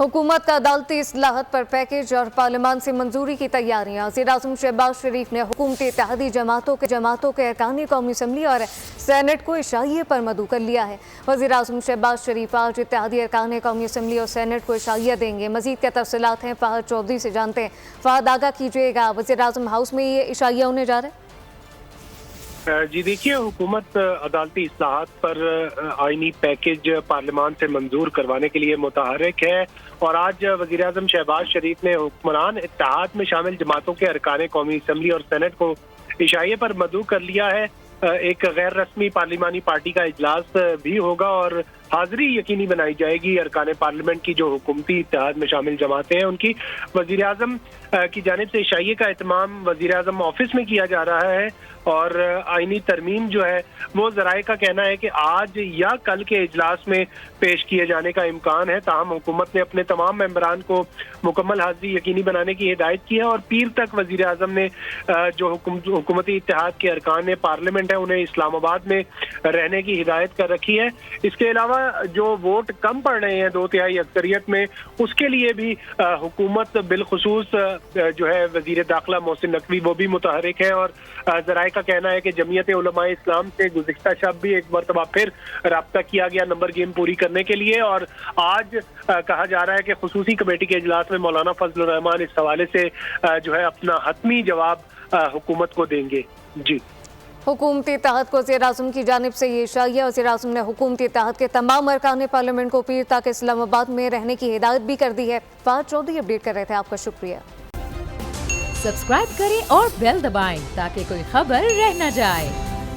हुकूमत का अदालती इस्लाहत पर पैकेज और पार्लियामान से मंजूरी की तैयारियां। वज़ीर-ए-आज़म शहबाज शरीफ ने हुकूमती इत्तेहादी जमातों के अरकान कौमी असम्बली और सेनेट को इशाइये पर मदऊ कर लिया है। वज़ीर-ए-आज़म शहबाज शरीफ आज इत्तेहादी अरकान कौमी असम्बली और सेनेट को इशाइया देंगे। मजीद क्या तफसीलात हैं फहद चौधरी से जानते हैं। फहद, आगाह कीजिएगा, वज़ीर-ए-आज़म हाउस में ये इशाइया होने जा रहे हैं? जी देखिए, हुकूमत अदालती इस्लाहात पर आईनी पैकेज पार्लियामान से मंजूर करवाने के लिए मुतहर्रिक है और आज वज़ीर-ए-आज़म शहबाज शरीफ ने हुक्मरान इत्तेहाद में शामिल जमातों के अरकान कौमी असम्बली और सेनेट को इशाइये पर मदऊ कर लिया है। एक गैर रस्मी पार्लिमानी पार्टी का इजलास भी होगा और हाजिरी यकीनी बनाई जाएगी। अरकान पार्लियामेंट की जो हुकूमती इत्तेहाद में शामिल जमातें हैं उनकी वज़ीर-ए-आज़म की जानिब से इशाइये का एहतमाम वज़ीर-ए-आज़म ऑफिस में किया जा रहा है और आईनी तरमीम जो है वो ज़राए का कहना है कि आज या कल के इजलास में पेश किए जाने का इम्कान है। ताहम हुकूमत ने अपने तमाम मेंबरान को मुकम्मल हाजिरी यकीनी बनाने की हिदायत की है और पीर तक वज़ीर-ए-आज़म ने जो हुकूमती इत्तेहाद के अरकान पार्लियामेंट है उन्हें इस्लामाबाद में रहने की हिदायत कर रखी है। इसके अलावा जो वोट कम पड़ रहे हैं 2/3 अक्सरियत में, उसके लिए भी हुकूमत बिलखुसूस जो है वज़ीर दाखिला मोहसिन नकवी वो भी मुतहर्रिक है और ज़राए का कहना है कि जमीयत उलमाए इस्लाम से गुज़िश्ता शब भी एक मरतबा फिर राब्ता किया गया नंबर गेम पूरी करने के लिए और आज कहा जा रहा है कि खुसूसी कमेटी के इजलास में मौलाना फजल रहमान इस हवाले से जो है अपना हतमी जवाब हुकूमत को देंगे। जी, हुकूमती इत्तेहाद को वज़ीर-ए-आज़म की जानिब से ये इशाइया। वज़ीर-ए-आज़म ने हुकूमती इत्तेहाद के तमाम अरकान पार्लियामेंट को पीर तक इस्लामाबाद में रहने की हिदायत भी कर दी है। फहद चौधरी अपडेट कर रहे थे, आपका शुक्रिया। सब्सक्राइब करें और बेल दबाएं ताकि कोई खबर रह न जाए।